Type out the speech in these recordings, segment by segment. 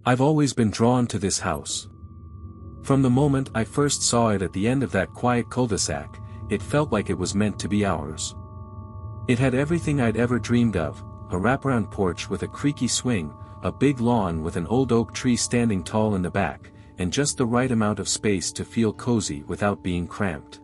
I've always been drawn to this house. From the moment I first saw it at the end of that quiet cul-de-sac, it felt like it was meant to be ours. It had everything I'd ever dreamed of, a wraparound porch with a creaky swing, a big lawn with an old oak tree standing tall in the back, and just the right amount of space to feel cozy without being cramped.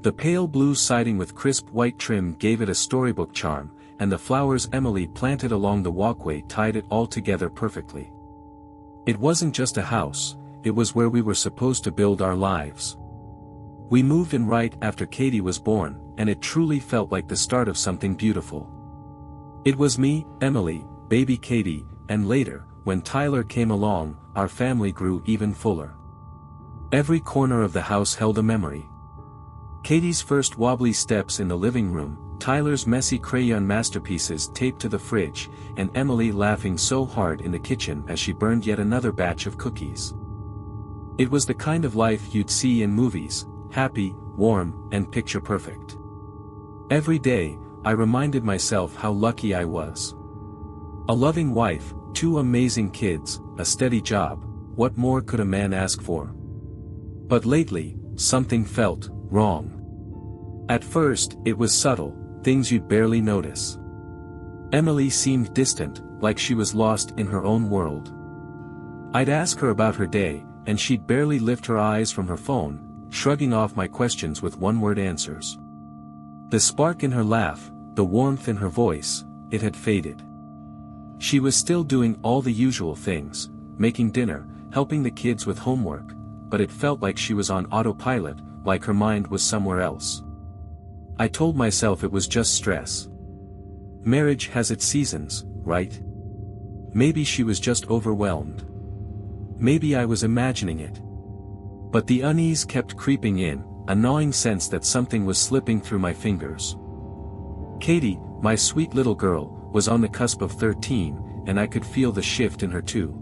The pale blue siding with crisp white trim gave it a storybook charm, and the flowers Emily planted along the walkway tied it all together perfectly. It wasn't just a house, it was where we were supposed to build our lives. We moved in right after Katie was born, and it truly felt like the start of something beautiful. It was me, Emily, baby Katie, and later, when Tyler came along, our family grew even fuller. Every corner of the house held a memory. Katie's first wobbly steps in the living room, Tyler's messy crayon masterpieces taped to the fridge, and Emily laughing so hard in the kitchen as she burned yet another batch of cookies. It was the kind of life you'd see in movies, happy, warm, and picture-perfect. Every day, I reminded myself how lucky I was. A loving wife, 2 amazing kids, a steady job, what more could a man ask for? But lately, something felt wrong. At first, it was subtle, things you'd barely notice. Emily seemed distant, like she was lost in her own world. I'd ask her about her day, and she'd barely lift her eyes from her phone, shrugging off my questions with one-word answers. The spark in her laugh, the warmth in her voice, it had faded. She was still doing all the usual things, making dinner, helping the kids with homework, but it felt like she was on autopilot, like her mind was somewhere else. I told myself it was just stress. Marriage has its seasons, right? Maybe she was just overwhelmed. Maybe I was imagining it. But the unease kept creeping in, a gnawing sense that something was slipping through my fingers. Katie, my sweet little girl, was on the cusp of 13, and I could feel the shift in her too.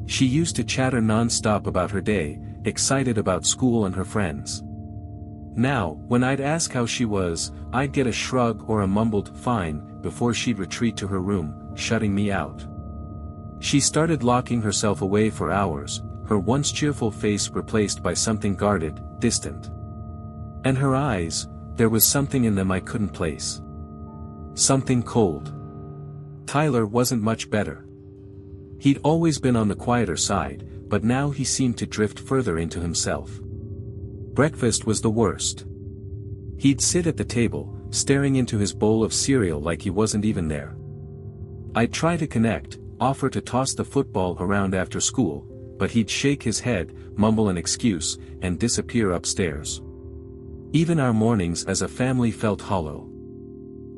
She used to chatter non-stop about her day, excited about school and her friends. Now, when I'd ask how she was, I'd get a shrug or a mumbled "fine" before she'd retreat to her room, shutting me out. She started locking herself away for hours, her once cheerful face replaced by something guarded, distant. And her eyes, there was something in them I couldn't place. Something cold. Tyler wasn't much better. He'd always been on the quieter side, but now he seemed to drift further into himself. Breakfast was the worst. He'd sit at the table, staring into his bowl of cereal like he wasn't even there. I'd try to connect, offer to toss the football around after school, but he'd shake his head, mumble an excuse, and disappear upstairs. Even our mornings as a family felt hollow.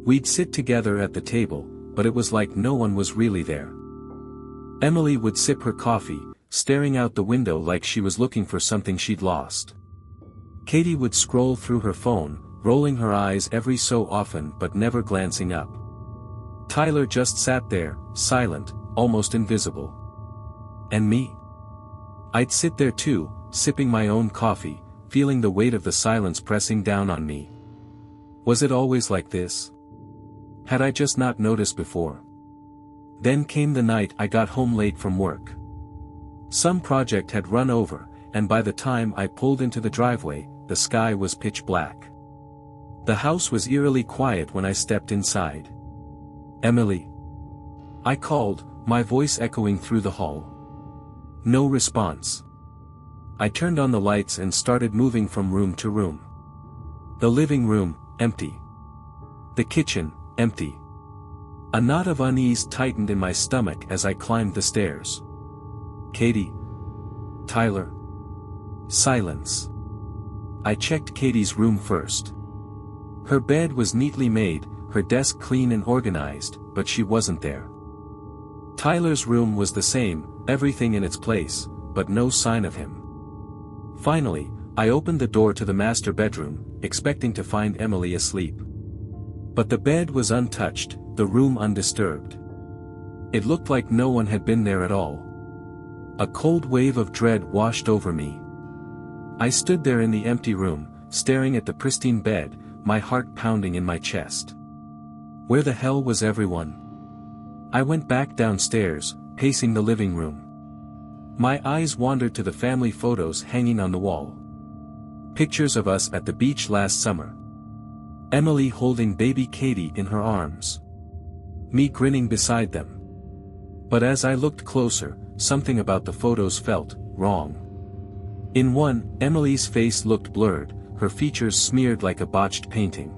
We'd sit together at the table, but it was like no one was really there. Emily would sip her coffee, staring out the window like she was looking for something she'd lost. Katie would scroll through her phone, rolling her eyes every so often but never glancing up. Tyler just sat there, silent, almost invisible. And me? I'd sit there too, sipping my own coffee, feeling the weight of the silence pressing down on me. Was it always like this? Had I just not noticed before? Then came the night I got home late from work. Some project had run over, and by the time I pulled into the driveway, the sky was pitch black. The house was eerily quiet when I stepped inside. "Emily?" I called, my voice echoing through the hall. No response. I turned on the lights and started moving from room to room. The living room, empty. The kitchen, empty. A knot of unease tightened in my stomach as I climbed the stairs. Katie? Tyler? Silence. I checked Katie's room first. Her bed was neatly made, her desk clean and organized, but she wasn't there. Tyler's room was the same, everything in its place, but no sign of him. Finally, I opened the door to the master bedroom, expecting to find Emily asleep. But the bed was untouched, the room undisturbed. It looked like no one had been there at all. A cold wave of dread washed over me. I stood there in the empty room, staring at the pristine bed, my heart pounding in my chest. Where the hell was everyone? I went back downstairs, pacing the living room. My eyes wandered to the family photos hanging on the wall. Pictures of us at the beach last summer. Emily holding baby Katie in her arms. Me grinning beside them. But as I looked closer, something about the photos felt wrong. In one, Emily's face looked blurred, her features smeared like a botched painting.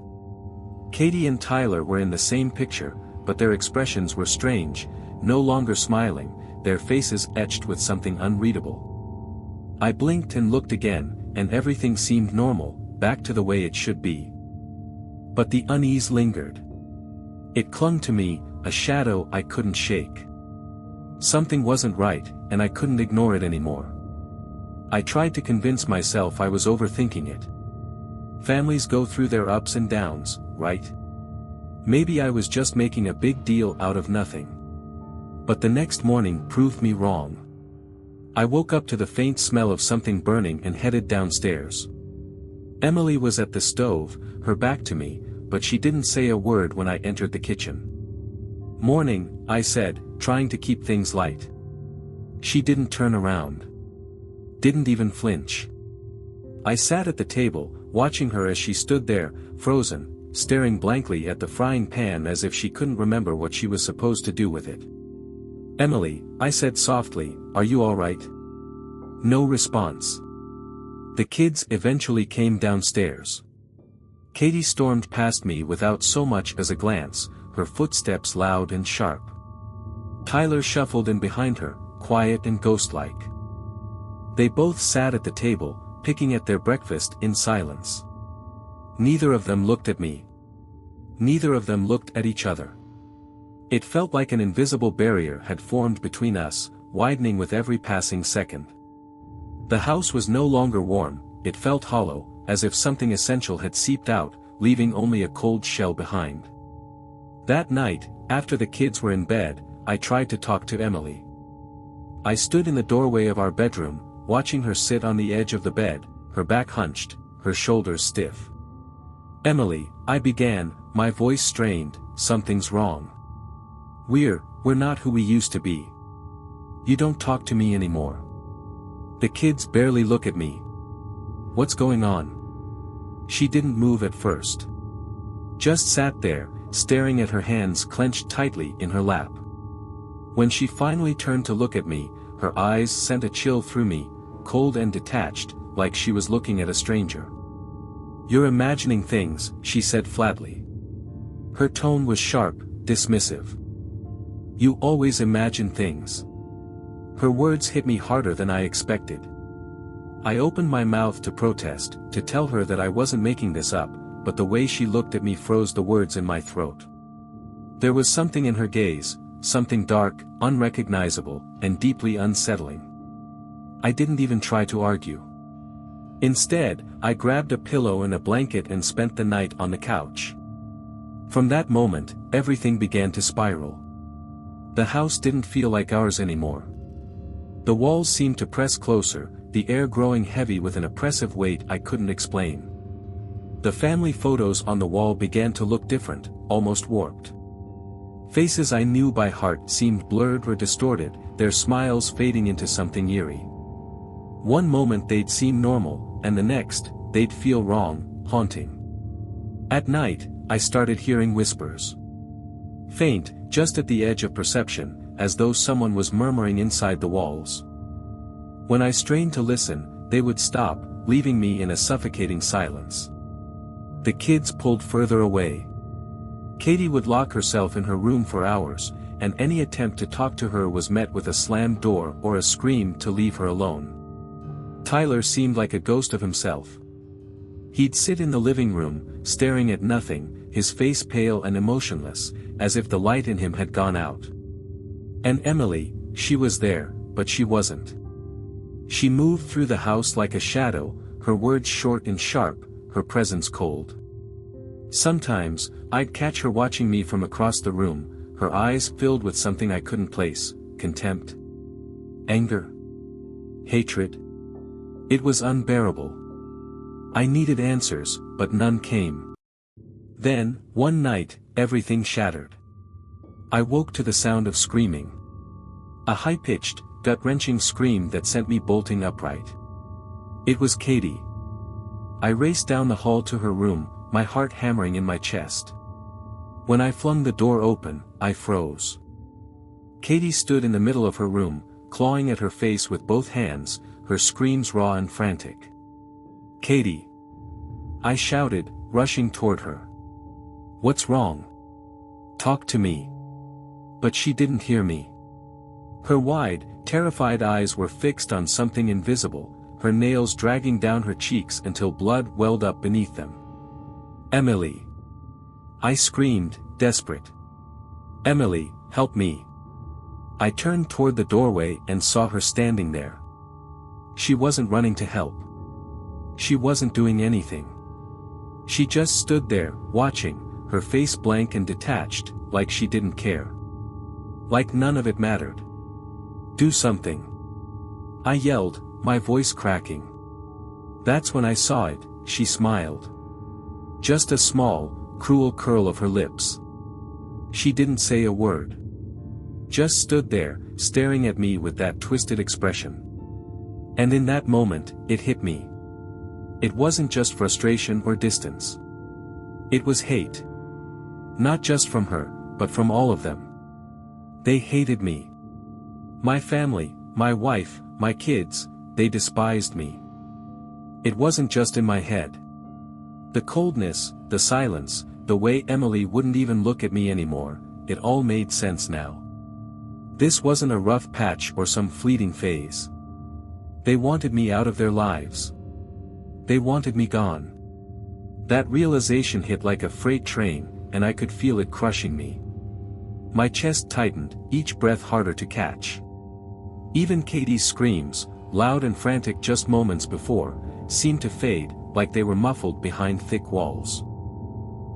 Katie and Tyler were in the same picture, but their expressions were strange, no longer smiling, their faces etched with something unreadable. I blinked and looked again, and everything seemed normal, back to the way it should be. But the unease lingered. It clung to me, a shadow I couldn't shake. Something wasn't right, and I couldn't ignore it anymore. I tried to convince myself I was overthinking it. Families go through their ups and downs, right? Maybe I was just making a big deal out of nothing. But the next morning proved me wrong. I woke up to the faint smell of something burning and headed downstairs. Emily was at the stove, her back to me, but she didn't say a word when I entered the kitchen. "Morning," I said, trying to keep things light. She didn't turn around. Didn't even flinch. I sat at the table, watching her as she stood there, frozen, staring blankly at the frying pan as if she couldn't remember what she was supposed to do with it. "Emily," I said softly, "are you all right?" No response. The kids eventually came downstairs. Katie stormed past me without so much as a glance, her footsteps loud and sharp. Tyler shuffled in behind her, quiet and ghost-like. They both sat at the table, picking at their breakfast in silence. Neither of them looked at me. Neither of them looked at each other. It felt like an invisible barrier had formed between us, widening with every passing second. The house was no longer warm, it felt hollow, as if something essential had seeped out, leaving only a cold shell behind. That night, after the kids were in bed, I tried to talk to Emily. I stood in the doorway of our bedroom, watching her sit on the edge of the bed, her back hunched, her shoulders stiff. "Emily," I began, my voice strained, "something's wrong. We're not who we used to be. You don't talk to me anymore." The kids barely look at me. "What's going on?" She didn't move at first. Just sat there, staring at her hands clenched tightly in her lap. When she finally turned to look at me, her eyes sent a chill through me, cold and detached, like she was looking at a stranger. "You're imagining things," she said flatly. Her tone was sharp, dismissive. "You always imagine things." Her words hit me harder than I expected. I opened my mouth to protest, to tell her that I wasn't making this up, but the way she looked at me froze the words in my throat. There was something in her gaze, something dark, unrecognizable, and deeply unsettling. I didn't even try to argue. Instead, I grabbed a pillow and a blanket and spent the night on the couch. From that moment, everything began to spiral. The house didn't feel like ours anymore. The walls seemed to press closer, the air growing heavy with an oppressive weight I couldn't explain. The family photos on the wall began to look different, almost warped. Faces I knew by heart seemed blurred or distorted, their smiles fading into something eerie. One moment they'd seem normal, and the next, they'd feel wrong, haunting. At night, I started hearing whispers. Faint, just at the edge of perception, as though someone was murmuring inside the walls. When I strained to listen, they would stop, leaving me in a suffocating silence. The kids pulled further away. Katie would lock herself in her room for hours, and any attempt to talk to her was met with a slammed door or a scream to leave her alone. Tyler seemed like a ghost of himself. He'd sit in the living room, staring at nothing, his face pale and emotionless, as if the light in him had gone out. And Emily, she was there, but she wasn't. She moved through the house like a shadow, her words short and sharp, her presence cold. Sometimes, I'd catch her watching me from across the room, her eyes filled with something I couldn't place, contempt, anger, hatred. It was unbearable. I needed answers, but none came. Then, one night, everything shattered. I woke to the sound of screaming. A high-pitched, gut-wrenching scream that sent me bolting upright. It was Katie. I raced down the hall to her room, my heart hammering in my chest. When I flung the door open, I froze. Katie stood in the middle of her room, clawing at her face with both hands, her screams raw and frantic. "Katie!" I shouted, rushing toward her. "What's wrong? Talk to me." But she didn't hear me. Her wide, terrified eyes were fixed on something invisible, her nails dragging down her cheeks until blood welled up beneath them. "Emily!" I screamed, desperate. "Emily, help me!" I turned toward the doorway and saw her standing there. She wasn't running to help. She wasn't doing anything. She just stood there, watching, her face blank and detached, like she didn't care. Like none of it mattered. "Do something!" I yelled, my voice cracking. That's when I saw it, she smiled. Just a small, cruel curl of her lips. She didn't say a word. Just stood there, staring at me with that twisted expression. And in that moment, it hit me. It wasn't just frustration or distance. It was hate. Not just from her, but from all of them. They hated me. My family, my wife, my kids, they despised me. It wasn't just in my head. The coldness, the silence, the way Emily wouldn't even look at me anymore, it all made sense now. This wasn't a rough patch or some fleeting phase. They wanted me out of their lives. They wanted me gone. That realization hit like a freight train, and I could feel it crushing me. My chest tightened, each breath harder to catch. Even Katie's screams, loud and frantic just moments before, seemed to fade, like they were muffled behind thick walls.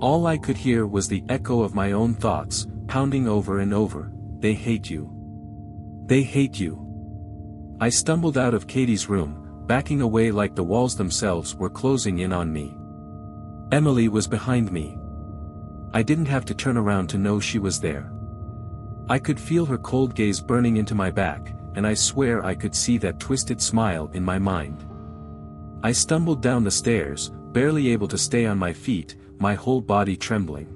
All I could hear was the echo of my own thoughts, pounding over and over, "They hate you. They hate you." I stumbled out of Katie's room, backing away like the walls themselves were closing in on me. Emily was behind me. I didn't have to turn around to know she was there. I could feel her cold gaze burning into my back, and I swear I could see that twisted smile in my mind. I stumbled down the stairs, barely able to stay on my feet, my whole body trembling.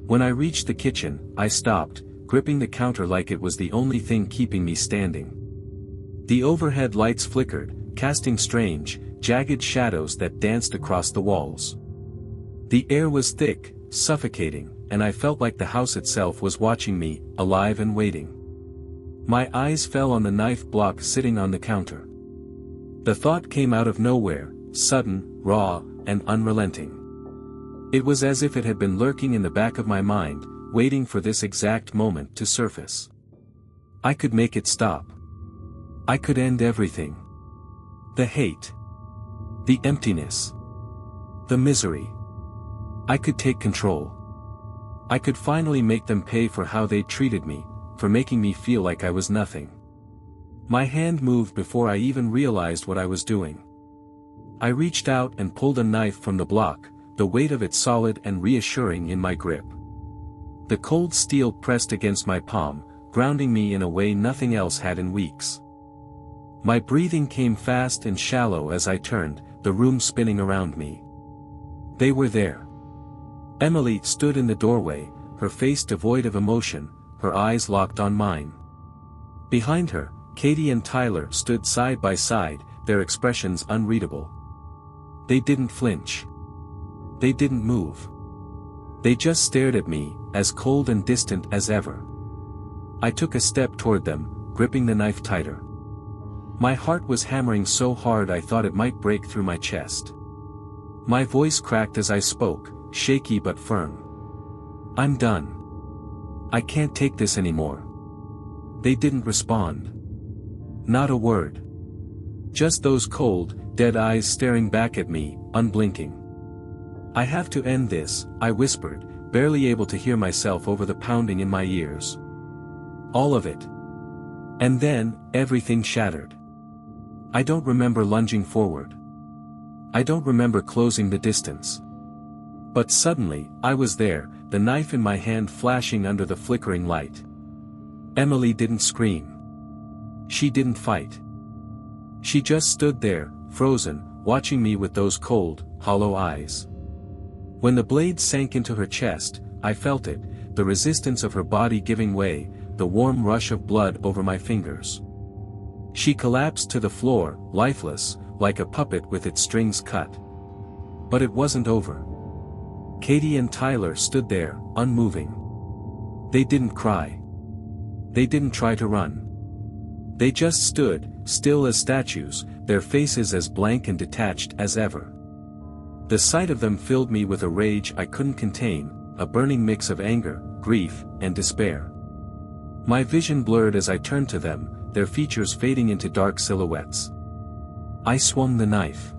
When I reached the kitchen, I stopped, gripping the counter like it was the only thing keeping me standing. The overhead lights flickered, casting strange, jagged shadows that danced across the walls. The air was thick, suffocating, and I felt like the house itself was watching me, alive and waiting. My eyes fell on the knife block sitting on the counter. The thought came out of nowhere, sudden, raw, and unrelenting. It was as if it had been lurking in the back of my mind, waiting for this exact moment to surface. I could make it stop. I could end everything. The hate. The emptiness. The misery. I could take control. I could finally make them pay for how they treated me, for making me feel like I was nothing. My hand moved before I even realized what I was doing. I reached out and pulled a knife from the block, the weight of it solid and reassuring in my grip. The cold steel pressed against my palm, grounding me in a way nothing else had in weeks. My breathing came fast and shallow as I turned, the room spinning around me. They were there. Emily stood in the doorway, her face devoid of emotion, her eyes locked on mine. Behind her, Katie and Tyler stood side by side, their expressions unreadable. They didn't flinch. They didn't move. They just stared at me, as cold and distant as ever. I took a step toward them, gripping the knife tighter. My heart was hammering so hard I thought it might break through my chest. My voice cracked as I spoke, shaky but firm. "I'm done. I can't take this anymore." They didn't respond. Not a word. Just those cold, dead eyes staring back at me, unblinking. "I have to end this," I whispered, barely able to hear myself over the pounding in my ears. All of it. And then, everything shattered. I don't remember lunging forward. I don't remember closing the distance. But suddenly, I was there, the knife in my hand flashing under the flickering light. Emily didn't scream. She didn't fight. She just stood there, frozen, watching me with those cold, hollow eyes. When the blade sank into her chest, I felt it, the resistance of her body giving way, the warm rush of blood over my fingers. She collapsed to the floor, lifeless, like a puppet with its strings cut. But it wasn't over. Katie and Tyler stood there, unmoving. They didn't cry. They didn't try to run. They just stood, still as statues, their faces as blank and detached as ever. The sight of them filled me with a rage I couldn't contain, a burning mix of anger, grief, and despair. My vision blurred as I turned to them, their features fading into dark silhouettes. I swung the knife.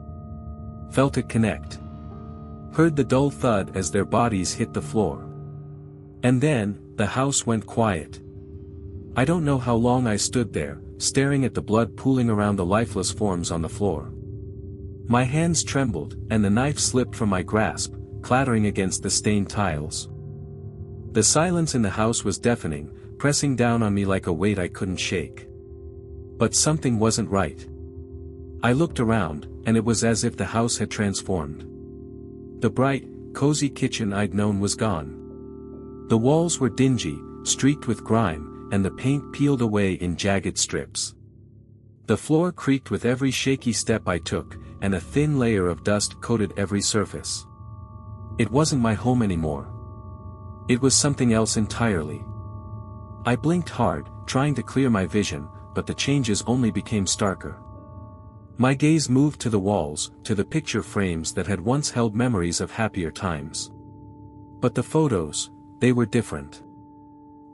Felt it connect. Heard the dull thud as their bodies hit the floor. And then, the house went quiet. I don't know how long I stood there, staring at the blood pooling around the lifeless forms on the floor. My hands trembled, and the knife slipped from my grasp, clattering against the stained tiles. The silence in the house was deafening, pressing down on me like a weight I couldn't shake. But something wasn't right. I looked around, and it was as if the house had transformed. The bright, cozy kitchen I'd known was gone. The walls were dingy, streaked with grime, and the paint peeled away in jagged strips. The floor creaked with every shaky step I took, and a thin layer of dust coated every surface. It wasn't my home anymore. It was something else entirely. I blinked hard, trying to clear my vision, but the changes only became starker. My gaze moved to the walls, to the picture frames that had once held memories of happier times. But the photos, they were different.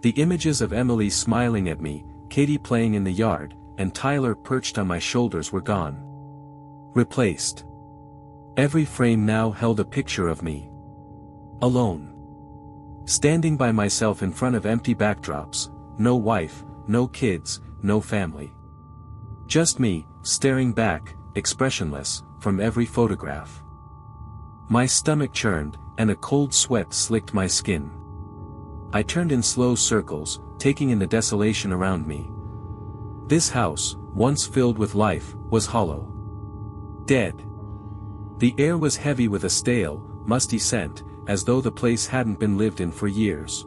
The images of Emily smiling at me, Katie playing in the yard, and Tyler perched on my shoulders were gone. Replaced. Every frame now held a picture of me. Alone. Standing by myself in front of empty backdrops, no wife, no kids, no family. Just me, staring back, expressionless, from every photograph. My stomach churned, and a cold sweat slicked my skin. I turned in slow circles, taking in the desolation around me. This house, once filled with life, was hollow. Dead. The air was heavy with a stale, musty scent, as though the place hadn't been lived in for years.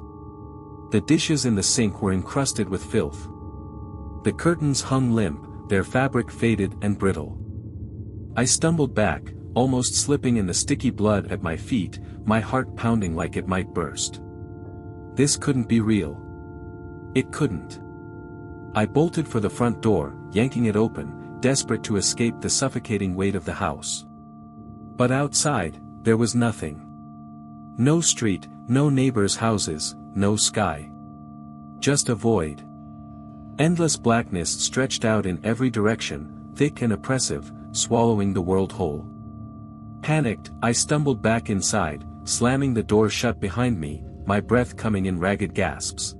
The dishes in the sink were encrusted with filth. The curtains hung limp, their fabric faded and brittle. I stumbled back, almost slipping in the sticky blood at my feet, my heart pounding like it might burst. This couldn't be real. It couldn't. I bolted for the front door, yanking it open, desperate to escape the suffocating weight of the house. But outside, there was nothing. No street, no neighbors' houses, no sky. Just a void. Endless blackness stretched out in every direction, thick and oppressive, swallowing the world whole. Panicked, I stumbled back inside, slamming the door shut behind me, my breath coming in ragged gasps.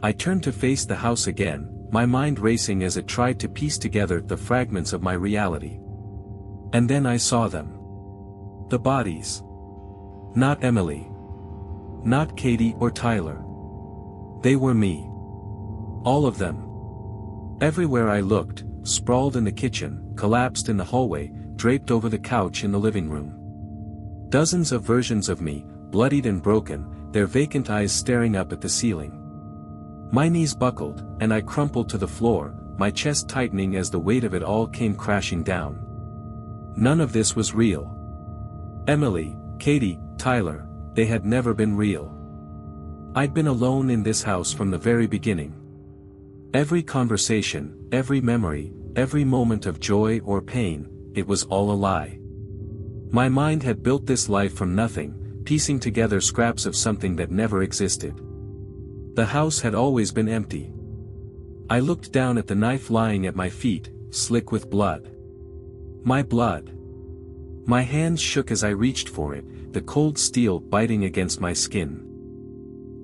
I turned to face the house again, my mind racing as it tried to piece together the fragments of my reality. And then I saw them. The bodies. Not Emily. Not Katie or Tyler. They were me. All of them. Everywhere I looked, sprawled in the kitchen, collapsed in the hallway, draped over the couch in the living room. Dozens of versions of me, bloodied and broken, their vacant eyes staring up at the ceiling. My knees buckled, and I crumpled to the floor, my chest tightening as the weight of it all came crashing down. None of this was real. Emily, Katie, Tyler, they had never been real. I'd been alone in this house from the very beginning. Every conversation, every memory, every moment of joy or pain, it was all a lie. My mind had built this life from nothing, piecing together scraps of something that never existed. The house had always been empty. I looked down at the knife lying at my feet, slick with blood. My blood. My hands shook as I reached for it, the cold steel biting against my skin.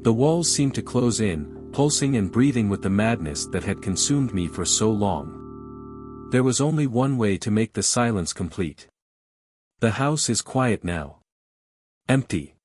The walls seemed to close in, pulsing and breathing with the madness that had consumed me for so long. There was only one way to make the silence complete. The house is quiet now. Empty.